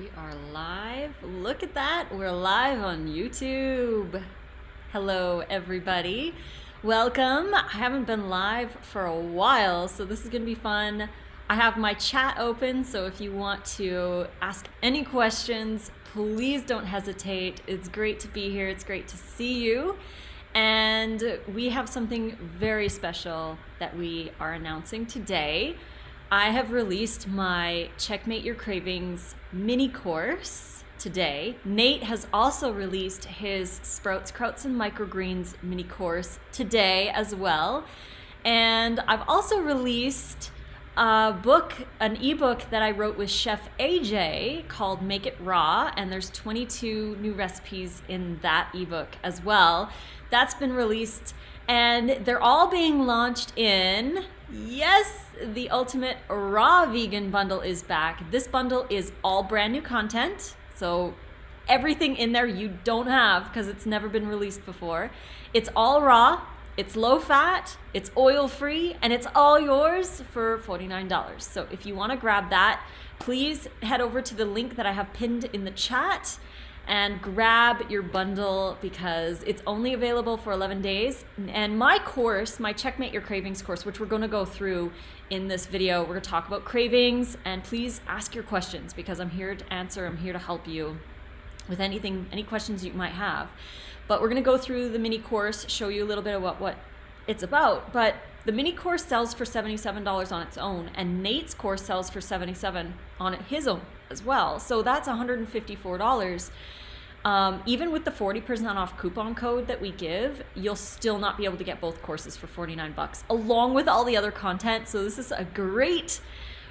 We are live. Look at that. We're live on YouTube. Hello, everybody. Welcome. I haven't been live for a while, so this is going to be fun. I have my chat open, so if you want to ask any questions, please don't hesitate. It's great to be here. It's great to see you. And we have something very special that we are announcing today. I have released my Checkmate Your Cravings mini course today. Nate has also released his Sprouts, Krauts, and Microgreens mini course today as well. And I've also released a book, an ebook that I wrote with Chef AJ called Make It Raw, and there's 22 new recipes in that ebook as well. That's been released, and they're all being launched in, yes, the Ultimate Raw Vegan Bundle is back. This bundle is all brand new content, so everything in there you don't have because it's never been released before. It's all raw, it's low fat, it's oil free, and it's all yours for $49. So if you want to grab that, please head over to the link that I have pinned in the chat and grab your bundle because it's only available for 11 days. And my course, my Checkmate Your Cravings course, which we're going to go through in this video, we're going to talk about cravings, and please ask your questions because I'm here to answer, I'm here to help you with anything, any questions you might have. But we're going to go through the mini course, show you a little bit about what it's about. But the mini course sells for $77 on its own, and Nate's course sells for $77 on his own as well. So that's $154. Even with the 40% off coupon code that we give, you'll still not be able to get both courses for $49 along with all the other content. So this is a great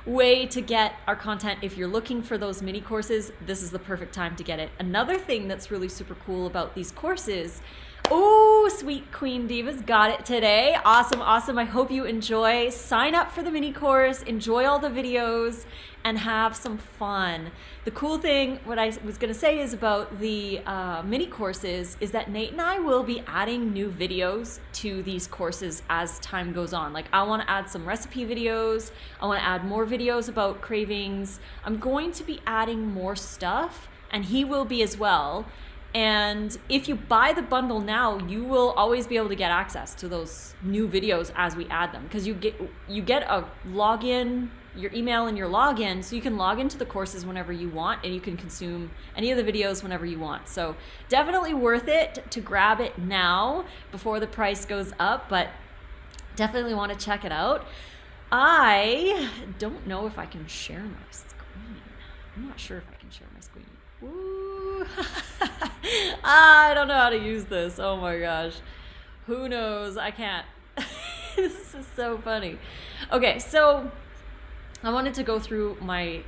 way to get our content. If you're looking for those mini courses, this is the perfect time to get it. Another thing that's really super cool about these courses, oh, Sweet Queen Diva's got it today. Awesome, awesome. I hope you enjoy. Sign up for the mini course, enjoy all the videos, and have some fun. The cool thing, what I was gonna say is about the mini courses is that Nate and I will be adding new videos to these courses as time goes on. Like, I wanna add some recipe videos, I wanna add more videos about cravings. I'm going to be adding more stuff, and he will be as well. And if you buy the bundle now, you will always be able to get access to those new videos as we add them, because you get a login, your email and your login, so you can log into the courses whenever you want, and you can consume any of the videos whenever you want. So definitely worth it to grab it now before the price goes up, but definitely want to check it out. I don't know if I can share my screen. I'm not sure if I can share my screen. Ooh. I don't know how to use this. Oh my gosh. Who knows? I can't. This is so funny. Okay, so I wanted to go through my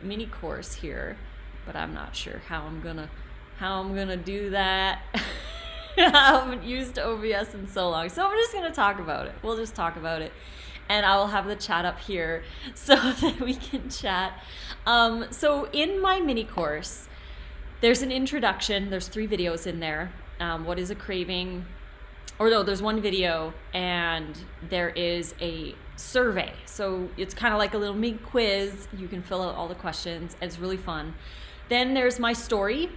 mini course here, but I'm not sure how I'm gonna do that. I haven't used OBS in so long, so I'm just gonna talk about it. We'll just talk about it, and I will have the chat up here so that we can chat. So in my mini course, there's an introduction. There's 3 videos in there. What is a craving? Or no, there's one video, and there is a survey. So it's kind of like a little mini quiz. You can fill out all the questions. It's really fun. Then there's my story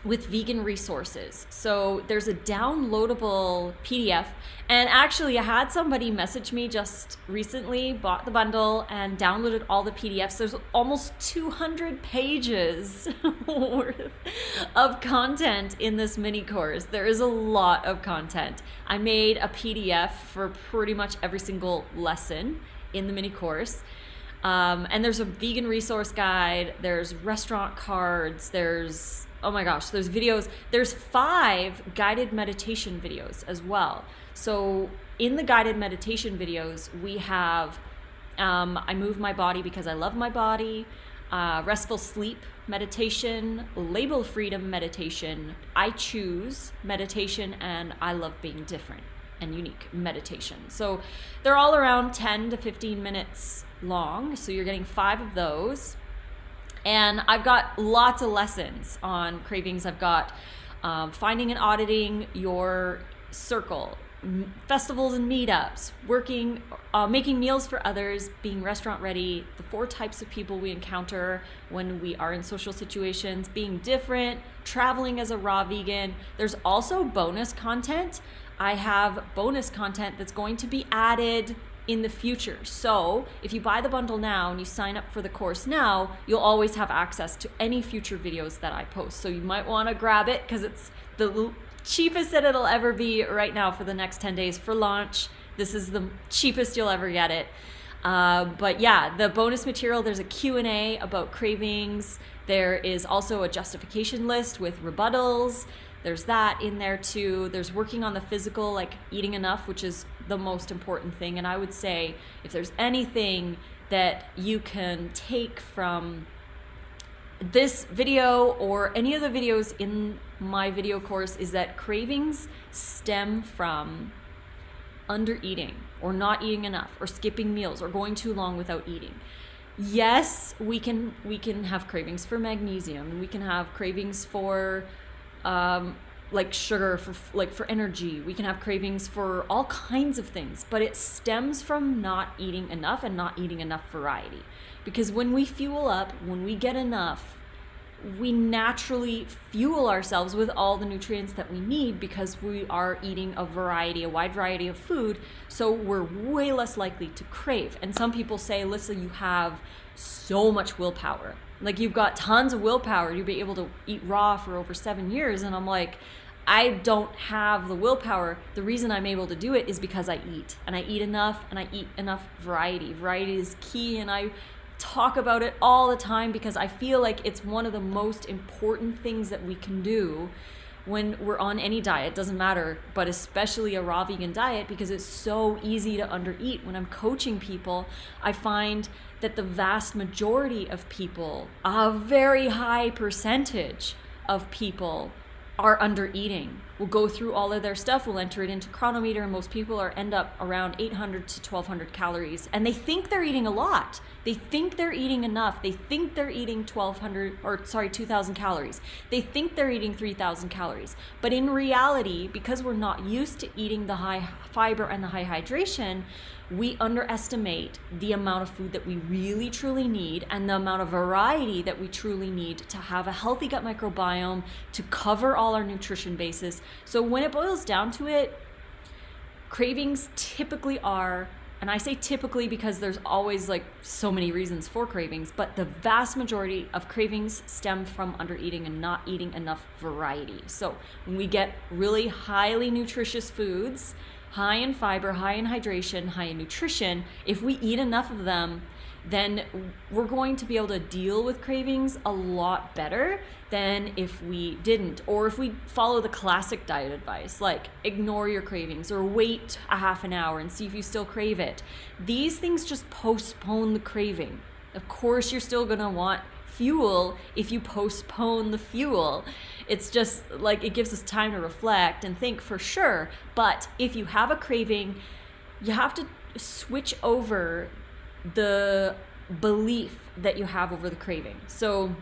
with vegan resources. So there's a downloadable PDF, and actually I had somebody message me just recently, bought the bundle and downloaded all the PDFs. There's almost 200 pages worth of content in this mini course. There is a lot of content. I made a PDF for pretty much every single lesson in the mini course. And there's a vegan resource guide, there's restaurant cards, there's, oh my gosh, there's videos. There's 5 guided meditation videos as well. So in the guided meditation videos, we have I Move My Body Because I Love My Body, Restful Sleep meditation, Label Freedom meditation, I Choose meditation, and I Love Being Different and Unique meditation. So they're all around 10 to 15 minutes long. So you're getting 5 of those. And I've got lots of lessons on cravings. I've got finding and auditing your circle, festivals and meetups, working, making meals for others, being restaurant ready, the 4 types of people we encounter when we are in social situations, being different, traveling as a raw vegan. There's also bonus content. I have bonus content that's going to be added in the future. So if you buy the bundle now and you sign up for the course now, you'll always have access to any future videos that I post. So you might want to grab it because it's the cheapest that it'll ever be right now for the next 10 days for launch. This is the cheapest you'll ever get it. But yeah, the bonus material, there's a Q&A about cravings. There is also a justification list with rebuttals. There's that in there too. There's working on the physical, like eating enough, which is the most important thing. And I would say if there's anything that you can take from this video or any of the videos in my video course is that cravings stem from under eating or not eating enough or skipping meals or going too long without eating. Yes, we can have cravings for magnesium, and we can have cravings for like sugar, for energy. We can have cravings for all kinds of things, but it stems from not eating enough and not eating enough variety. Because when we fuel up, when we get enough, we naturally fuel ourselves with all the nutrients that we need because we are eating a wide variety of food. So we're way less likely to crave. And some people say, Lissa, you have so much willpower. Like, you've got tons of willpower to be able to eat raw for over 7 years. And I'm like, I don't have the willpower. The reason I'm able to do it is because I eat, and I eat enough, and I eat enough variety. Variety is key, and I talk about it all the time because I feel like it's one of the most important things that we can do when we're on any diet. Doesn't matter, but especially a raw vegan diet, because it's so easy to undereat. When I'm coaching people, I find that the vast majority of people, a very high percentage of people, are under eating. We'll go through all of their stuff, we'll enter it into Chronometer, and most people end up around 800 to 1200 calories, and they think they're eating a lot. They think they're eating enough. They think they're eating 2000 calories. They think they're eating 3000 calories. But in reality, because we're not used to eating the high fiber and the high hydration, we underestimate the amount of food that we really truly need and the amount of variety that we truly need to have a healthy gut microbiome, to cover all our nutrition bases. So when it boils down to it, cravings typically are, and I say typically because there's always like so many reasons for cravings, but the vast majority of cravings stem from under eating and not eating enough variety. So when we get really highly nutritious foods, high in fiber, high in hydration, high in nutrition, if we eat enough of them, then we're going to be able to deal with cravings a lot better than if we didn't. Or if we follow the classic diet advice, like ignore your cravings or wait a half an hour and see if you still crave it. These things just postpone the craving. Of course, you're still gonna want fuel if you postpone the fuel. It's just like, it gives us time to reflect and think for sure. But if you have a craving, you have to switch over the belief that you have over the craving. So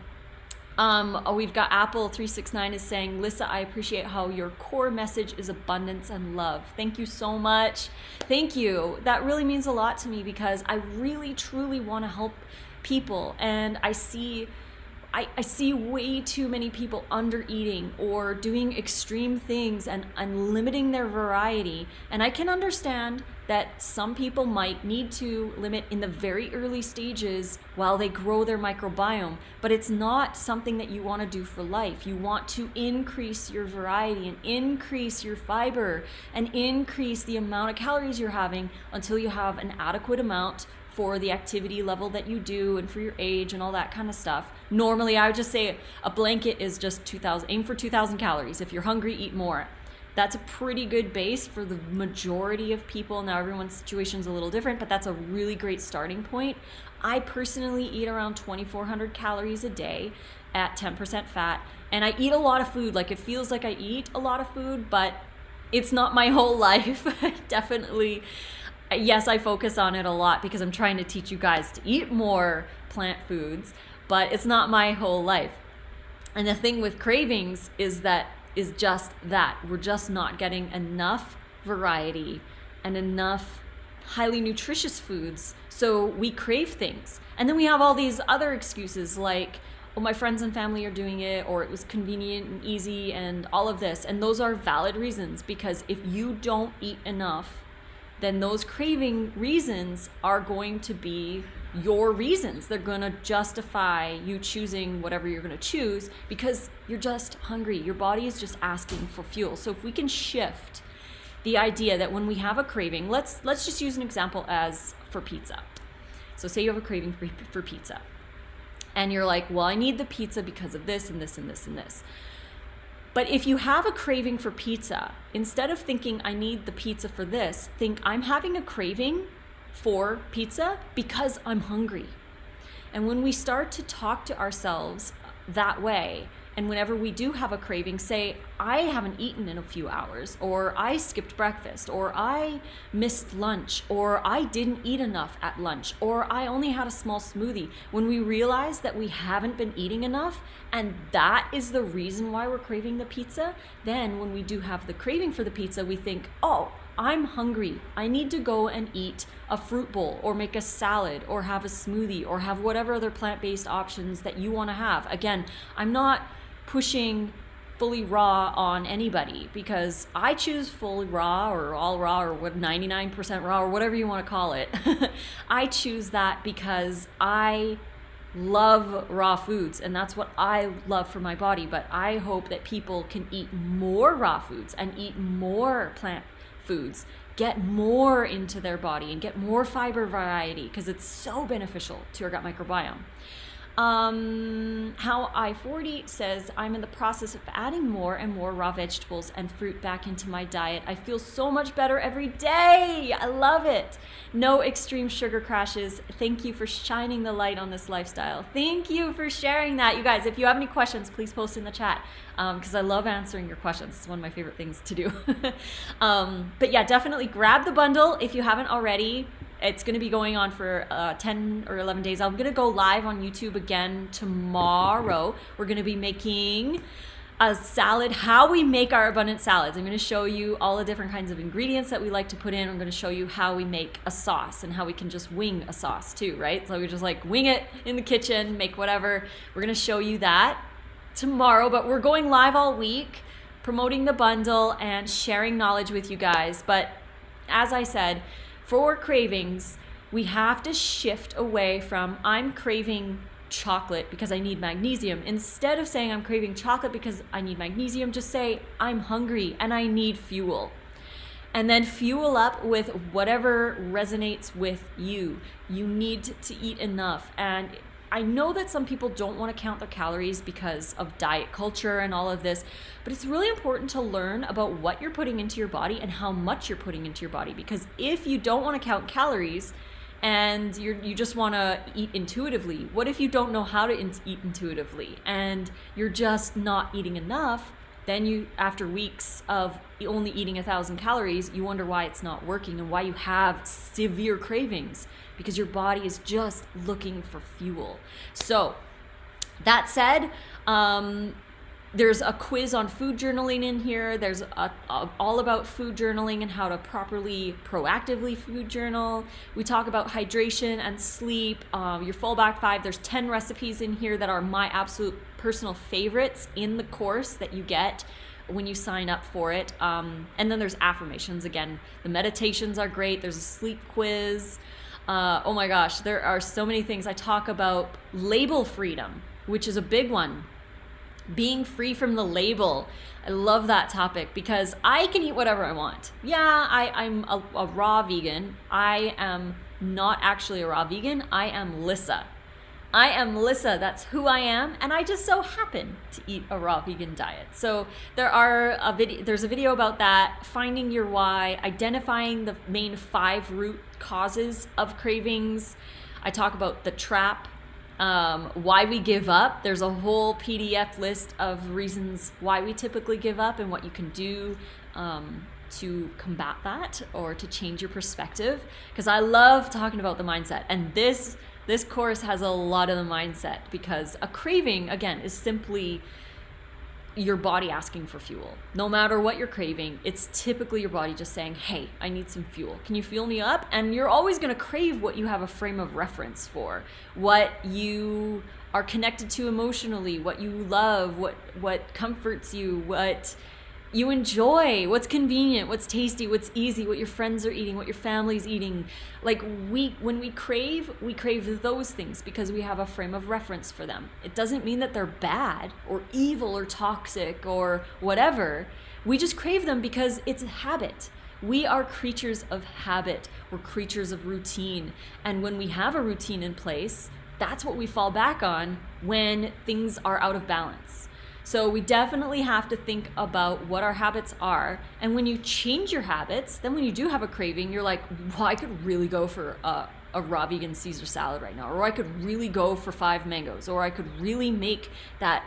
we've got Apple 369 is saying, Lissa, I appreciate how your core message is abundance and love. Thank you so much. Thank you. That really means a lot to me because I really truly want to help people, and I see way too many people under eating or doing extreme things and limiting their variety. And I can understand that some people might need to limit in the very early stages while they grow their microbiome, but it's not something that you want to do for life. You want to increase your variety and increase your fiber and increase the amount of calories you're having until you have an adequate amount for the activity level that you do and for your age and all that kind of stuff. Normally, I would just say a blanket is just 2,000, aim for 2,000 calories. If you're hungry, eat more. That's a pretty good base for the majority of people. Now, everyone's situation is a little different, but that's a really great starting point. I personally eat around 2,400 calories a day at 10% fat, and I eat a lot of food. Like, it feels like I eat a lot of food, but it's not my whole life. Definitely. Yes, I focus on it a lot because I'm trying to teach you guys to eat more plant foods, but it's not my whole life. And the thing with cravings is just that we're just not getting enough variety and enough highly nutritious foods, so we crave things. And then we have all these other excuses like, oh, my friends and family are doing it, or it was convenient and easy, and all of this. And those are valid reasons, because if you don't eat enough, then those craving reasons are going to be your reasons. They're going to justify you choosing whatever you're going to choose because you're just hungry. Your body is just asking for fuel. So if we can shift the idea that when we have a craving, let's just use an example as for pizza. So say you have a craving for pizza and you're like, well, I need the pizza because of this and this and this and this. But if you have a craving for pizza, instead of thinking I need the pizza for this, think I'm having a craving for pizza because I'm hungry. And when we start to talk to ourselves that way, and whenever we do have a craving, say, I haven't eaten in a few hours, or I skipped breakfast, or I missed lunch, or I didn't eat enough at lunch, or I only had a small smoothie. When we realize that we haven't been eating enough, and that is the reason why we're craving the pizza, then when we do have the craving for the pizza, we think, oh, I'm hungry. I need to go and eat a fruit bowl, or make a salad, or have a smoothie, or have whatever other plant-based options that you want to have. Again, I'm not pushing fully raw on anybody, because I choose fully raw or all raw or what 99% raw or whatever you want to call it. I choose that because I love raw foods, and that's what I love for my body. But I hope that people can eat more raw foods and eat more plant foods, get more into their body and get more fiber variety, because it's so beneficial to our gut microbiome. How I-40 says, I'm in the process of adding more and more raw vegetables and fruit back into my diet. I feel so much better every day. I love it. No extreme sugar crashes. Thank you for shining the light on this lifestyle. Thank you for sharing that. You guys, if you have any questions, please post in the chat, because I love answering your questions. It's one of my favorite things to do. But yeah, definitely grab the bundle if you haven't already. It's going to be going on for 10 or 11 days. I'm going to go live on YouTube again tomorrow. We're going to be making a salad, how we make our abundant salads. I'm going to show you all the different kinds of ingredients that we like to put in. I'm going to show you how we make a sauce and how we can just wing a sauce too, right? So we just like wing it in the kitchen, make whatever. We're going to show you that tomorrow, but we're going live all week promoting the bundle and sharing knowledge with you guys. But as I said, for cravings, we have to shift away from I'm craving chocolate because I need magnesium. Instead of saying I'm craving chocolate because I need magnesium, just say I'm hungry and I need fuel. And then fuel up with whatever resonates with you. You need to eat enough. And I know that some people don't want to count their calories because of diet culture and all of this, but it's really important to learn about what you're putting into your body and how much you're putting into your body. Because if you don't want to count calories and you just want to eat intuitively, what if you don't know how to eat intuitively and you're just not eating enough? Then you, after weeks of only eating 1,000 calories, you wonder why it's not working and why you have severe cravings, because your body is just looking for fuel. So that said, there's a quiz on food journaling in here. There's all about food journaling and how to properly, proactively food journal. We talk about hydration and sleep, your fallback 5. There's 10 recipes in here that are my absolute personal favorites in the course that you get when you sign up for it. And then there's affirmations. Again, the meditations are great. There's a sleep quiz. Oh my gosh, there are so many things. I talk about label freedom, which is a big one. Being free from the label. I love that topic because I can eat whatever I want. Yeah, I'm a raw vegan. I am not actually a raw vegan. I am Lissa. I am Lissa, that's who I am, and I just so happen to eat a raw vegan diet. So there's a video about that, finding your why, identifying the main 5 root causes of cravings. I talk about the trap, why we give up. There's a whole PDF list of reasons why we typically give up and what you can do to combat that or to change your perspective, because I love talking about the mindset, and this course has a lot of the mindset, because a craving, again, is simply your body asking for fuel. No matter what you're craving, it's typically your body just saying, hey, I need some fuel. Can you fuel me up? And you're always going to crave what you have a frame of reference for, what you are connected to emotionally, what you love, what comforts you, what you enjoy, what's convenient, what's tasty, what's easy, what your friends are eating, what your family's eating. Like when we crave those things because we have a frame of reference for them. It doesn't mean that they're bad or evil or toxic or whatever. We just crave them because it's a habit. We are creatures of habit. We're creatures of routine. And when we have a routine in place, that's what we fall back on when things are out of balance. So we definitely have to think about what our habits are. And when you change your habits, then when you do have a craving, you're like, well, I could really go for a raw vegan Caesar salad right now. Or I could really go for 5 mangoes. Or I could really make that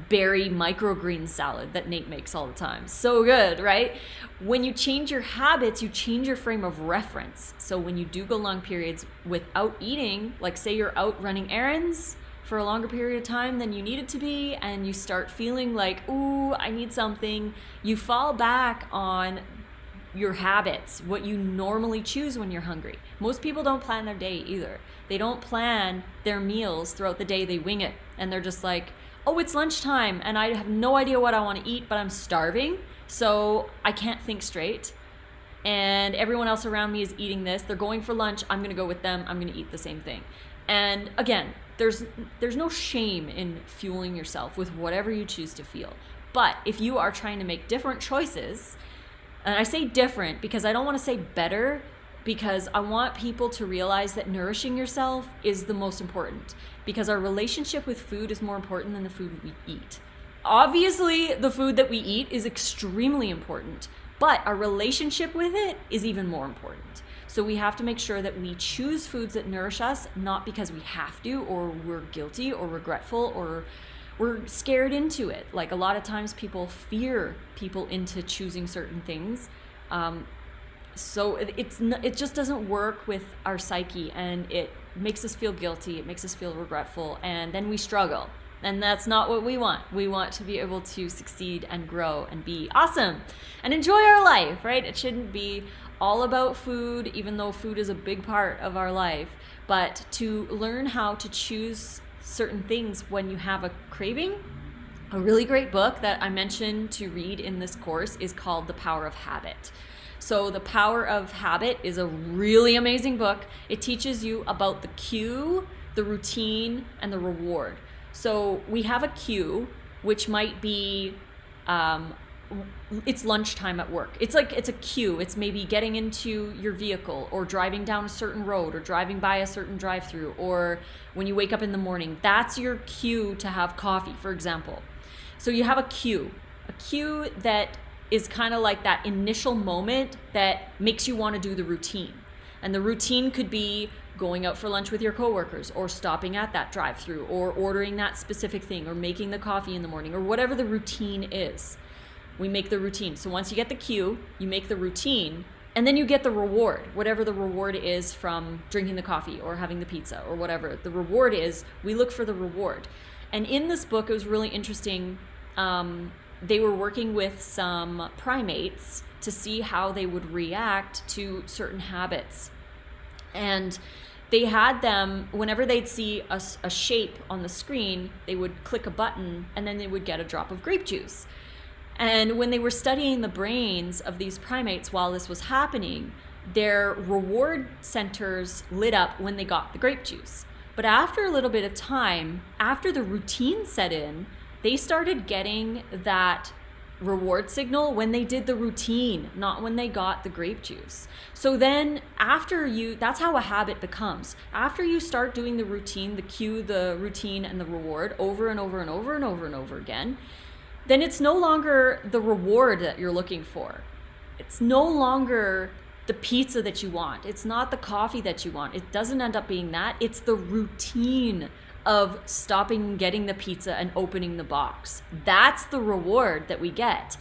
berry microgreen salad that Nate makes all the time. So good, right? When you change your habits, you change your frame of reference. So when you do go long periods without eating, like say you're out running errands for a longer period of time than you need it to be, and you start feeling like, ooh, I need something, you fall back on your habits, what you normally choose when you're hungry. Most people don't plan their day either. They don't plan their meals throughout the day, they wing it. And they're just like, oh, it's lunchtime and I have no idea what I want to eat, but I'm starving, so I can't think straight. And everyone else around me is eating this. They're going for lunch. I'm going to go with them. I'm going to eat the same thing. And again, there's no shame in fueling yourself with whatever you choose to feel. But if you are trying to make different choices, and I say different because I don't want to say better, because I want people to realize that nourishing yourself is the most important, because our relationship with food is more important than the food we eat. Obviously, the food that we eat is extremely important, but our relationship with it is even more important. So we have to make sure that we choose foods that nourish us, not because we have to, or we're guilty or regretful, or we're scared into it. Like a lot of times people fear people into choosing certain things. So it just doesn't work with our psyche, and it makes us feel guilty, it makes us feel regretful, and then we struggle. And that's not what we want. We want to be able to succeed and grow and be awesome and enjoy our life, right? It shouldn't be all about food, even though food is a big part of our life, but to learn how to choose certain things when you have a craving. A really great book that I mentioned to read in this course is called The Power of Habit. So The Power of Habit is a really amazing book. It teaches you about the cue, the routine, and the reward. So we have a cue, which might be, it's lunchtime at work. It's a cue. It's maybe getting into your vehicle, or driving down a certain road, or driving by a certain drive-through, or when you wake up in the morning. That's your cue to have coffee, for example. So you have a cue that is kind of like that initial moment that makes you want to do the routine. And the routine could be going out for lunch with your coworkers, or stopping at that drive-through, or ordering that specific thing, or making the coffee in the morning, or whatever the routine is. We make the routine. So once you get the cue, you make the routine, and then you get the reward, whatever the reward is from drinking the coffee or having the pizza or whatever the reward is. We look for the reward. And in this book, it was really interesting. They were working with some primates to see how they would react to certain habits. And they had them, whenever they'd see a shape on the screen, they would click a button and then they would get a drop of grape juice. And when they were studying the brains of these primates while this was happening, their reward centers lit up when they got the grape juice. But after a little bit of time, after the routine set in, they started getting that reward signal when they did the routine, not when they got the grape juice. So then that's how a habit becomes. After you start doing the routine, the cue, the routine, and the reward over and over and over and over and over again, then it's no longer the reward that you're looking for. It's no longer the pizza that you want. It's not the coffee that you want. It doesn't end up being that. It's the routine of stopping, getting the pizza, and opening the box. That's the reward that we get.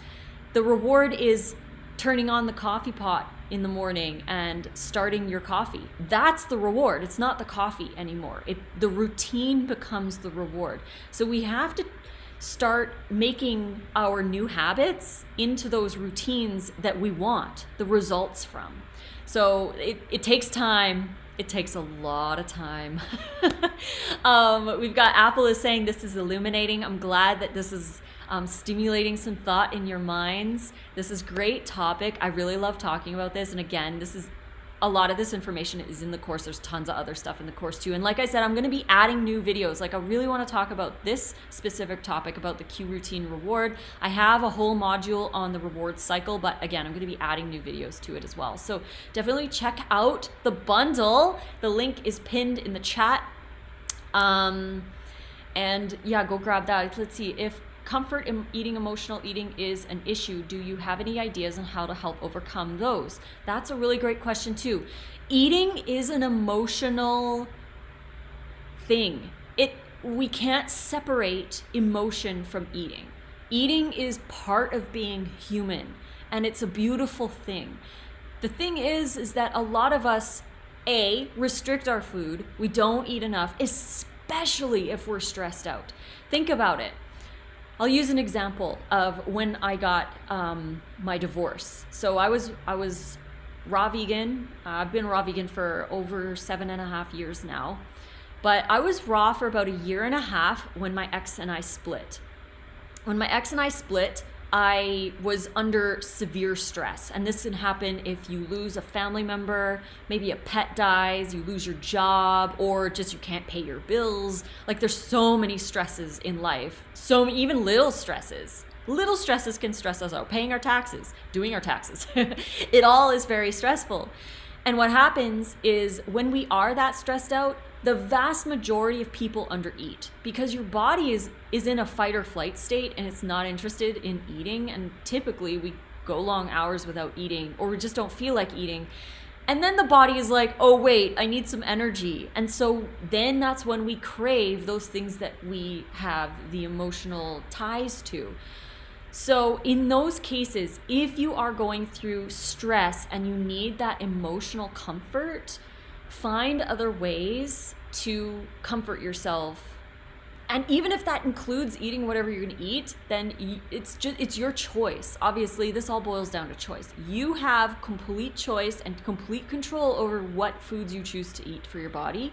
The reward is turning on the coffee pot in the morning and starting your coffee. That's the reward. It's not the coffee anymore. The routine becomes the reward. So we have to start making our new habits into those routines that we want the results from. So it takes time. It takes a lot of time. We've got Apple is saying this is illuminating. I'm glad that this is stimulating some thought in your minds. This is great topic. I really love talking about this. And again, this is a lot of this information is in the course. There's tons of other stuff in the course too. And like I said, I'm going to be adding new videos. Like I really want to talk about this specific topic about the Q routine reward. I have a whole module on the reward cycle, but again, I'm going to be adding new videos to it as well. So definitely check out the bundle. The link is pinned in the chat. And yeah, go grab that. Let's see if comfort in eating, emotional eating is an issue. Do you have any ideas on how to help overcome those? That's a really great question too. Eating is an emotional thing. We can't separate emotion from eating. Eating is part of being human, and it's a beautiful thing. The thing is that a lot of us, restrict our food. We don't eat enough, especially if we're stressed out. Think about it. I'll use an example of when I got my divorce. So I was raw vegan. I've been raw vegan for over 7.5 years now. But I was raw for about 1.5 years when my ex and I split. When my ex and I split, I was under severe stress. And this can happen if you lose a family member, maybe a pet dies, you lose your job, or just you can't pay your bills. Like there's so many stresses in life. So even little stresses. Little stresses can stress us out. Paying our taxes, doing our taxes. It all is very stressful. And what happens is when we are that stressed out, the vast majority of people undereat because your body is in a fight or flight state and it's not interested in eating. And typically we go long hours without eating, or we just don't feel like eating. And then the body is like, oh wait, I need some energy. And so then that's when we crave those things that we have the emotional ties to. So in those cases, if you are going through stress and you need that emotional comfort, find other ways to comfort yourself. And even if that includes eating whatever you're going to eat, then it's your choice. Obviously, this all boils down to choice. You have complete choice and complete control over what foods you choose to eat for your body.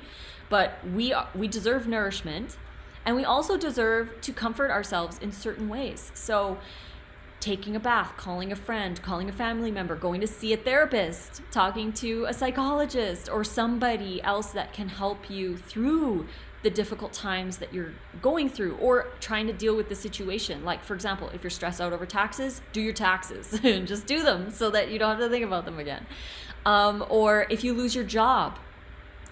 But we deserve nourishment, and we also deserve to comfort ourselves in certain ways. So taking a bath, calling a friend, calling a family member, going to see a therapist, talking to a psychologist or somebody else that can help you through the difficult times that you're going through, or trying to deal with the situation. Like, for example, if you're stressed out over taxes, do your taxes. Just do them so that you don't have to think about them again. Or if you lose your job,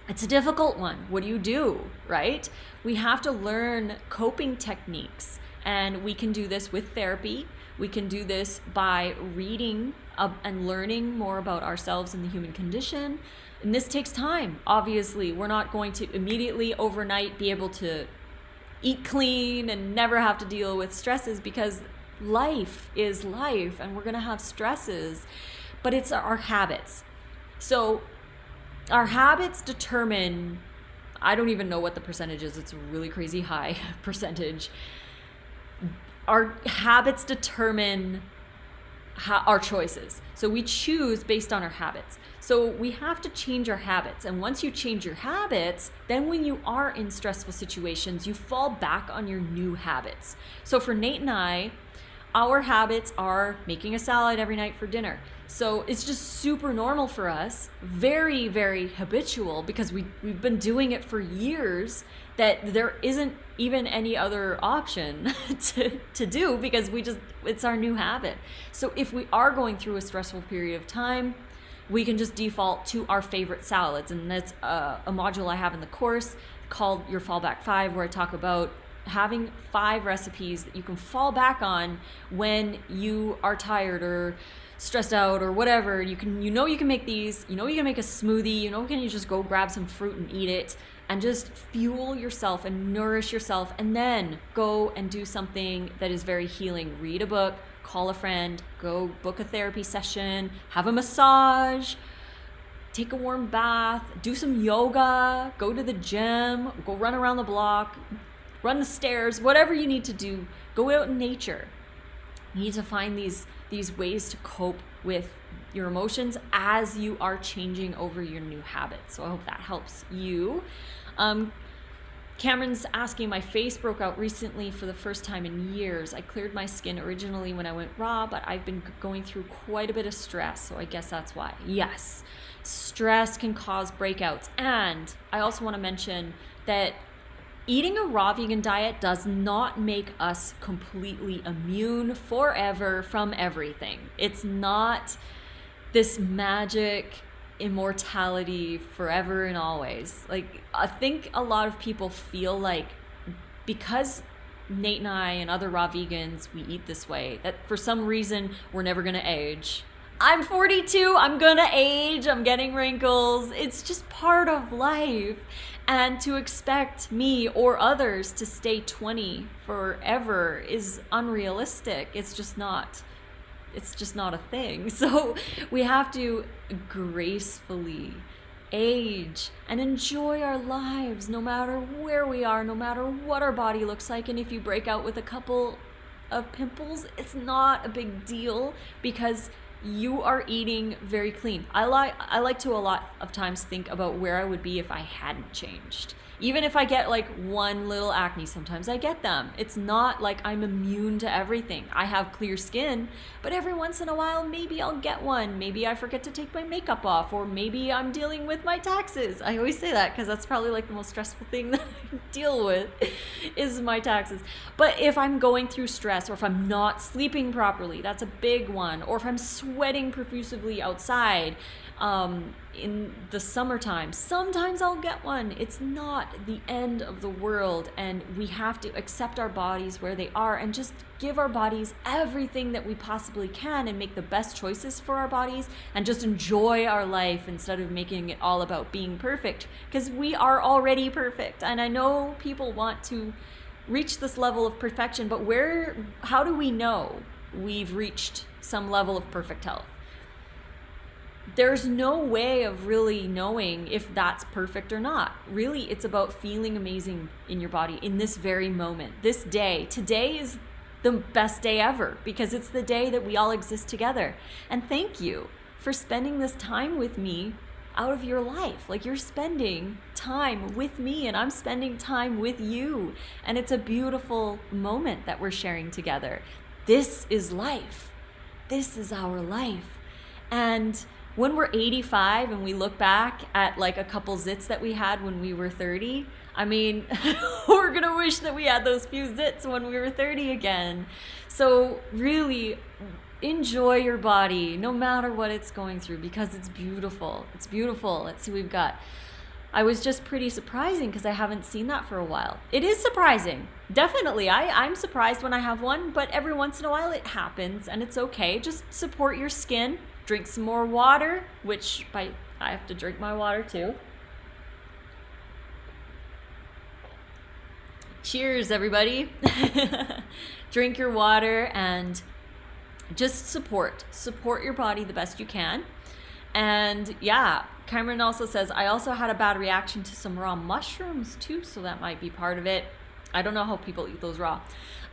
it's a difficult one. What do, right? We have to learn coping techniques, and we can do this with therapy. We can do this by reading and learning more about ourselves and the human condition. And this takes time. Obviously, we're not going to immediately overnight be able to eat clean and never have to deal with stresses, because life is life and we're going to have stresses. But it's our habits. So our habits determine, I don't even know what the percentage is. It's a really crazy high percentage. Our habits determine our choices. So we choose based on our habits. So we have to change our habits. And once you change your habits, then when you are in stressful situations, you fall back on your new habits. So for Nate and I, our habits are making a salad every night for dinner. So it's just super normal for us, very, very habitual, because we've been doing it for years, that there isn't even any other option to do, because it's our new habit. So if we are going through a stressful period of time, we can just default to our favorite salads. And that's a module I have in the course called Your Fallback 5, where I talk about having 5 recipes that you can fall back on when you are tired or stressed out or whatever. You can make these, you can make a smoothie, can you just go grab some fruit and eat it and just fuel yourself and nourish yourself, and then go and do something that is very healing. Read a book, call a friend, go book a therapy session, have a massage, take a warm bath, do some yoga, go to the gym, go run around the block, run the stairs, whatever you need to do, go out in nature. You need to find these ways to cope with your emotions as you are changing over your new habits. So I hope that helps you. Cameron's asking, my face broke out recently for the first time in years. I cleared my skin originally when I went raw, but I've been going through quite a bit of stress, so I guess that's why. Yes, stress can cause breakouts. And I also want to mention that eating a raw vegan diet does not make us completely immune forever from everything. It's not this magic immortality forever and always. Like, I think a lot of people feel like because Nate and I and other raw vegans, we eat this way, that for some reason we're never gonna age. I'm 42, I'm gonna age, I'm getting wrinkles. It's just part of life. And to expect me or others to stay 20 forever is unrealistic. It's just not a thing. So we have to gracefully age and enjoy our lives no matter where we are, no matter what our body looks like. And if you break out with a couple of pimples, it's not a big deal because you are eating very clean. I like to a lot of times think about where I would be if I hadn't changed. Even if I get like one little acne, sometimes I get them. It's not like I'm immune to everything. I have clear skin, but every once in a while, maybe I'll get one. Maybe I forget to take my makeup off, or maybe I'm dealing with my taxes. I always say that because that's probably like the most stressful thing that I deal with is my taxes. But if I'm going through stress, or if I'm not sleeping properly, that's a big one. Or if I'm sweating profusely outside, in the summertime, sometimes I'll get one. It's not the end of the world, and we have to accept our bodies where they are and just give our bodies everything that we possibly can and make the best choices for our bodies and just enjoy our life instead of making it all about being perfect, because we are already perfect. And I know people want to reach this level of perfection, but how do we know we've reached some level of perfect health? There's no way of really knowing if that's perfect or not. Really, it's about feeling amazing in your body in this very moment, this day. Today is the best day ever because it's the day that we all exist together. And thank you for spending this time with me out of your life. Like, you're spending time with me and I'm spending time with you. And it's a beautiful moment that we're sharing together. This is life. This is our life. And when we're 85 and we look back at like a couple zits that we had when we were 30, I mean, we're gonna wish that we had those few zits when we were 30 again. So really enjoy your body no matter what it's going through, because it's beautiful. It's beautiful. Let's see what we've got. I was just pretty surprising because I haven't seen that for a while. It is surprising. Definitely. I'm surprised when I have one, but every once in a while it happens and it's okay. Just support your skin. Drink some more water, which I have to drink my water too. Cheers, everybody. Drink your water and just support your body the best you can. And yeah, Cameron also says, I also had a bad reaction to some raw mushrooms too, so that might be part of it. I don't know how people eat those raw.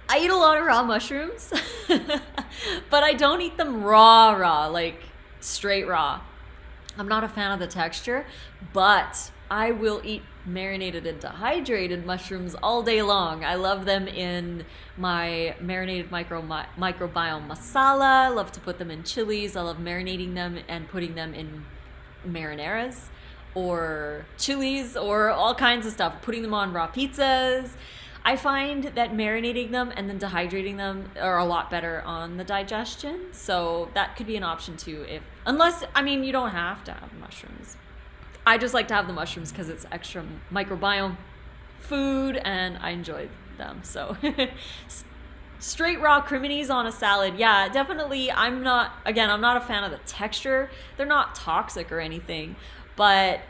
I eat a lot of raw mushrooms, but I don't eat them raw, like straight raw. I'm not a fan of the texture, but I will eat marinated and dehydrated mushrooms all day long. I love them in my marinated microbiome masala. I love to put them in chilies. I love marinating them and putting them in marinaras or chilies or all kinds of stuff, putting them on raw pizzas. I find that marinating them and then dehydrating them are a lot better on the digestion. So that could be an option too. You don't have to have mushrooms. I just like to have the mushrooms because it's extra microbiome food and I enjoy them. So straight raw criminies on a salad. Yeah, definitely. I'm not a fan of the texture. They're not toxic or anything, but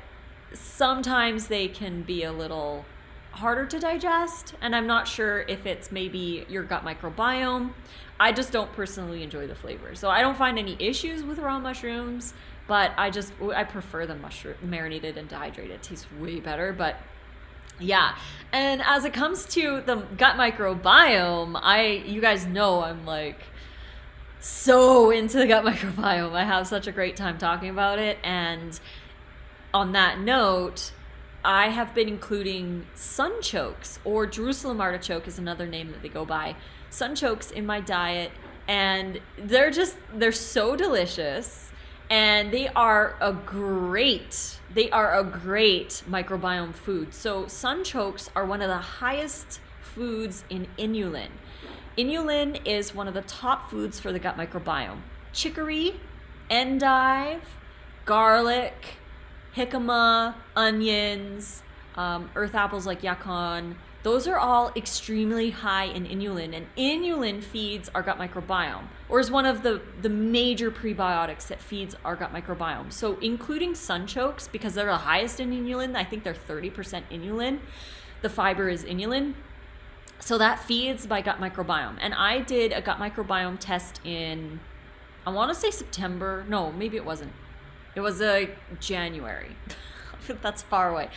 sometimes they can be a little harder to digest, and I'm not sure if it's maybe your gut microbiome. I just don't personally enjoy the flavor, so I don't find any issues with raw mushrooms, but I prefer them marinated and dehydrated. It tastes way better. But Yeah. And as it comes to the gut microbiome, you guys know I'm like so into the gut microbiome. I have such a great time talking about it. And on that note, I have been including sunchokes, or Jerusalem artichoke is another name that they go by. Sunchokes in my diet, and they're so delicious, and they are a great microbiome food. So sunchokes are one of the highest foods in inulin. Inulin is one of the top foods for the gut microbiome. Chicory, endive, garlic, jicama, onions, earth apples like yacon, those are all extremely high in inulin, and inulin feeds our gut microbiome, or is one of the major prebiotics that feeds our gut microbiome. So including sunchokes, because they're the highest in inulin, I think they're 30% inulin, the fiber is inulin, so that feeds my gut microbiome. And I did a gut microbiome test in, I want to say September, no, maybe it wasn't. It was January. That's far away.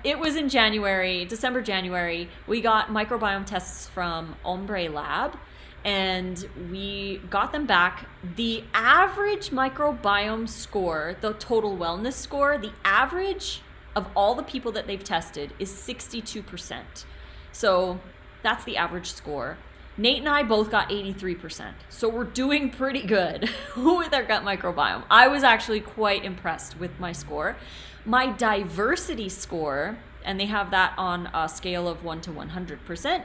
It was in December, January. We got microbiome tests from Ombre Lab, and we got them back. The average microbiome score, the total wellness score, the average of all the people that they've tested is 62%. So that's the average score. Nate and I both got 83%. So we're doing pretty good with our gut microbiome. I was actually quite impressed with my score. My diversity score, and they have that on a scale of 1 to 100%,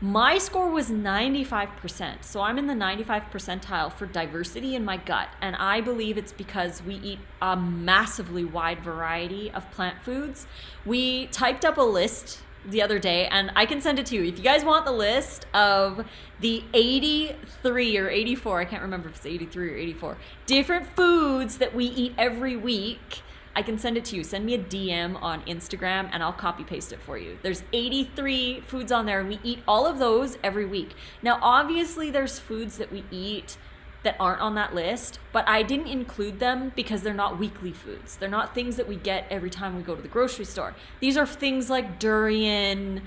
my score was 95%. So I'm in the 95th percentile for diversity in my gut. And I believe it's because we eat a massively wide variety of plant foods. We typed up a list the other day, and I can send it to you if you guys want the list of the 83 or 84, I can't remember if it's 83 or 84 different foods that we eat every week. I can send it to you. Send me a DM on Instagram and I'll copy paste it for you. There's 83 foods on there, and we eat all of those every week. Now obviously there's foods that we eat that aren't on that list, but I didn't include them because they're not weekly foods. They're not things that we get every time we go to the grocery store. These are things like durian,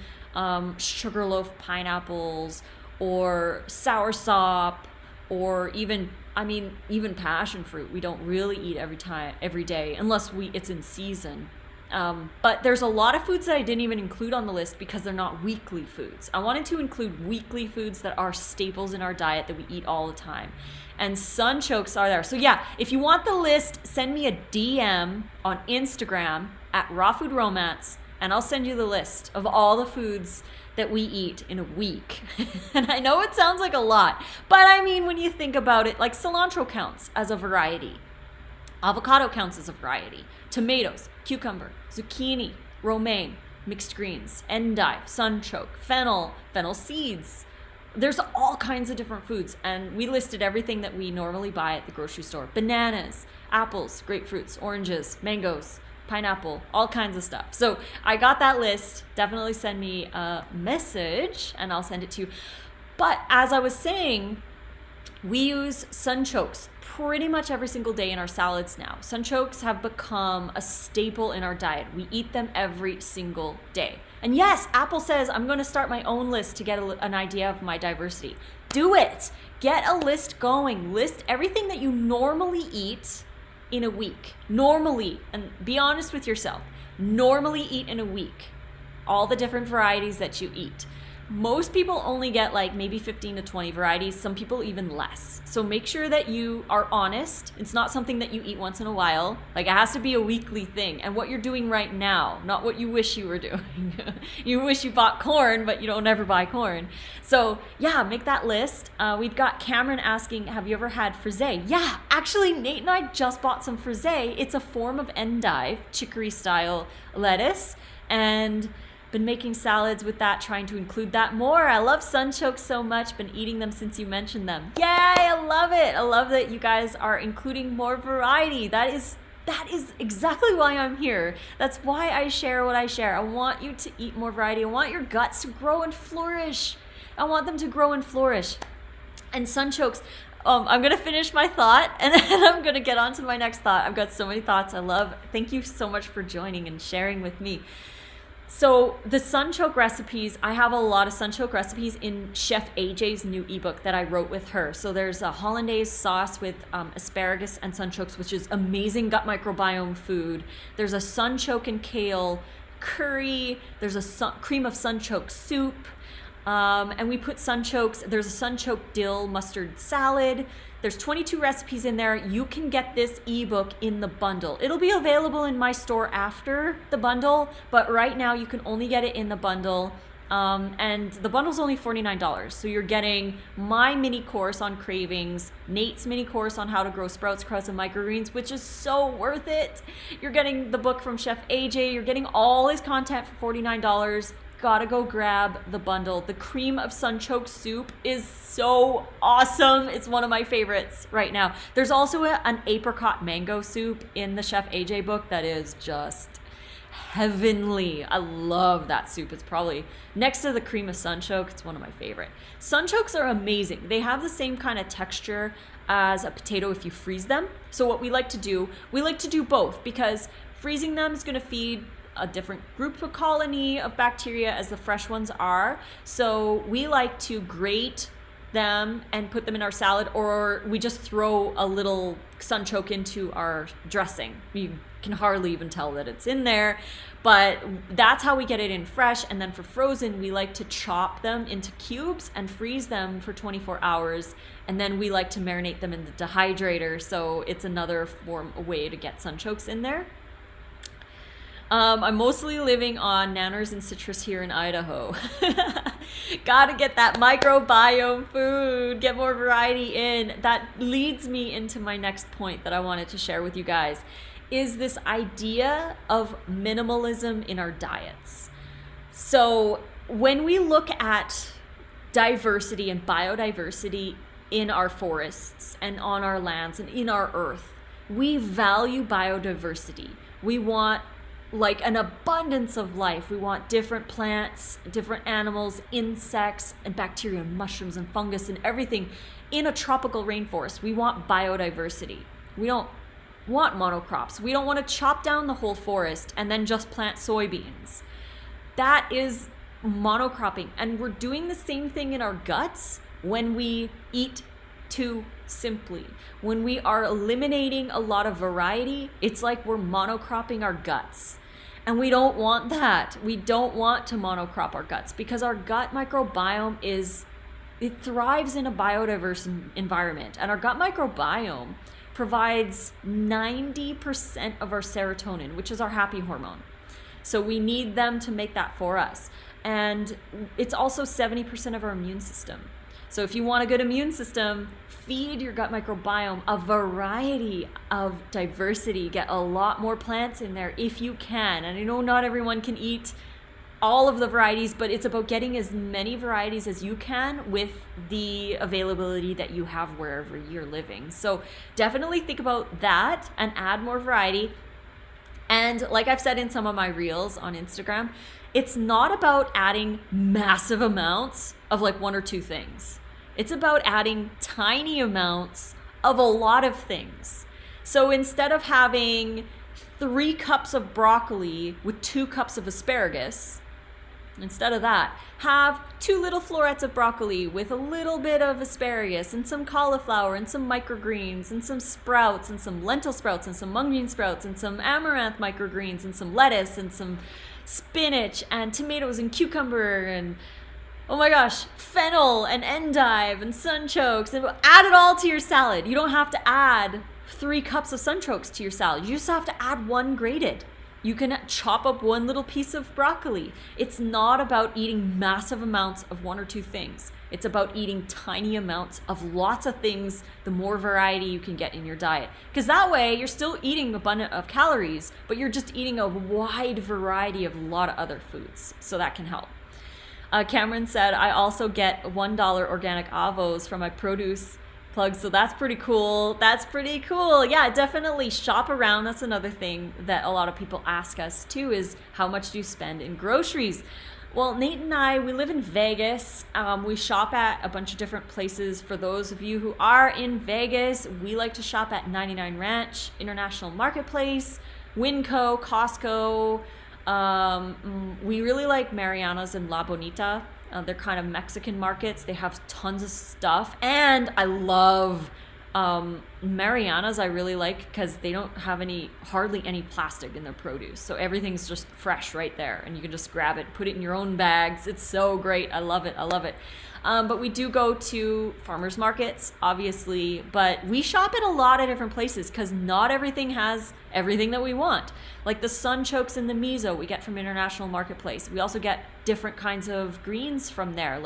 sugarloaf pineapples, or soursop, or even passion fruit. We don't really eat every day, unless it's in season. But there's a lot of foods that I didn't even include on the list because they're not weekly foods. I wanted to include weekly foods that are staples in our diet that we eat all the time. And sunchokes are there. So yeah, if you want the list, send me a DM on Instagram at Raw Food Romance, and I'll send you the list of all the foods that we eat in a week. And I know it sounds like a lot, but I mean, when you think about it, like cilantro counts as a variety. Avocado counts as a variety. Tomatoes, cucumber, zucchini, romaine, mixed greens, endive, sunchoke, fennel seeds. There's all kinds of different foods, and we listed everything that we normally buy at the grocery store. Bananas, apples, grapefruits, oranges, mangoes, pineapple, all kinds of stuff. So I got that list. Definitely send me a message and I'll send it to you. But as I was saying, we use sunchokes pretty much every single day in our salads now. Sunchokes have become a staple in our diet. We eat them every single day. And yes, Apple says I'm going to start my own list to get an idea of my diversity. Do it. Get a list going. List everything that you normally eat in a week. Normally, and be honest with yourself, normally eat in a week. All the different varieties that you eat. Most people only get like maybe 15 to 20 varieties, some people even less. So make sure that you are honest. It's not something that you eat once in a while. Like, it has to be a weekly thing, and what you're doing right now, not what you wish you were doing. You wish you bought corn, but you don't ever buy corn. So yeah, make that list. We've got Cameron asking, have you ever had frisee? Yeah, actually Nate and I just bought some frisee. It's a form of endive, chicory style lettuce, and been making salads with that, trying to include that more. I love sunchokes so much. Been eating them since you mentioned them. Yay, I love it. I love that you guys are including more variety. That is exactly why I'm here. That's why I share what I share. I want you to eat more variety. I want your guts to grow and flourish. I want them to grow and flourish. And sunchokes, I'm going to finish my thought and then I'm going to get on to my next thought. I've got so many thoughts. Thank you so much for joining and sharing with me. So the Sunchoke recipes, I have a lot of Sunchoke recipes in Chef AJ's new ebook that I wrote with her. So there's a hollandaise sauce with asparagus and sunchokes, which is amazing gut microbiome food. There's a sunchoke and kale curry. There's a cream of sunchoke soup. And we put sunchokes. There's a sunchoke dill mustard salad. There's 22 recipes in there. You can get this ebook in the bundle. It'll be available in my store after the bundle, but right now you can only get it in the bundle. And the bundle's only $49. So you're getting my mini course on cravings, Nate's mini course on how to grow sprouts, sprouts, and microgreens, which is so worth it. You're getting the book from Chef AJ. You're getting all his content for $49. Gotta go grab the bundle. The cream of sunchoke soup is so awesome. It's one of my favorites right now. There's also an apricot mango soup in the Chef AJ book that is just heavenly. I love that soup. It's probably next to the cream of sunchoke. It's one of my favorite. Sunchokes are amazing. They have the same kind of texture as a potato if you freeze them. So what we like to do both, because freezing them is going to feed a different group of colony of bacteria as the fresh ones are. So we like to grate them and put them in our salad, or we just throw a little sunchoke into our dressing. You can hardly even tell that it's in there, but that's how we get it in fresh. And then for frozen, we like to chop them into cubes and freeze them for 24 hours. And then we like to marinate them in the dehydrator. So it's another way to get sunchokes in there. I'm mostly living on nanners and citrus here in Idaho. Gotta get that microbiome food, get more variety in. That leads me into my next point that I wanted to share with you guys, is this idea of minimalism in our diets. So when we look at diversity and biodiversity in our forests and on our lands and in our earth, we value biodiversity. We want like an abundance of life. We want different plants, different animals, insects, and bacteria, and mushrooms, and fungus, and everything in a tropical rainforest. We want biodiversity. We don't want monocrops. We don't want to chop down the whole forest and then just plant soybeans. That is monocropping. And we're doing the same thing in our guts when we eat too simply. When we are eliminating a lot of variety, it's like we're monocropping our guts. And we don't want that. We don't want to monocrop our guts, because our gut microbiome it thrives in a biodiverse environment. And our gut microbiome provides 90% of our serotonin, which is our happy hormone. So we need them to make that for us. And it's also 70% of our immune system. So if you want a good immune system, feed your gut microbiome a variety of diversity. Get a lot more plants in there if you can. And I know not everyone can eat all of the varieties, but it's about getting as many varieties as you can with the availability that you have wherever you're living. So definitely think about that and add more variety. And like I've said in some of my reels on Instagram, it's not about adding massive amounts of like one or two things. It's about adding tiny amounts of a lot of things. So instead of having 3 cups of broccoli with 2 cups of asparagus, instead of that, have 2 little florets of broccoli with a little bit of asparagus and some cauliflower and some microgreens and some sprouts and some lentil sprouts and some mung bean sprouts and some amaranth microgreens and some lettuce and some spinach and tomatoes and cucumber and, oh my gosh, fennel and endive and sunchokes, and add it all to your salad. You don't have to add 3 cups of sunchokes to your salad. You just have to add 1 grated. You can chop up 1 little piece of broccoli. It's not about eating massive amounts of 1 or 2 things. It's about eating tiny amounts of lots of things, the more variety you can get in your diet. Because that way, you're still eating abundant of calories, but you're just eating a wide variety of a lot of other foods. So that can help. Cameron said, I also get $1 organic avos from my produce plug, so that's pretty cool. That's pretty cool. Yeah, definitely shop around. That's another thing that a lot of people ask us too, is how much do you spend in groceries? Well, Nate and I, we live in Vegas. We shop at a bunch of different places. For those of you who are in Vegas, we like to shop at 99 Ranch, International Marketplace, Winco, Costco, We really like Mariana's and La Bonita. They're kind of Mexican markets. They have tons of stuff. And I love Mariana's. I really like because they don't have hardly any plastic in their produce. So everything's just fresh right there. And you can just grab it, put it in your own bags. It's so great. I love it. I love it. But we do go to farmers markets, obviously, but we shop at a lot of different places because not everything has everything that we want. Like the sunchokes and the miso we get from International Marketplace. We also get different kinds of greens from there,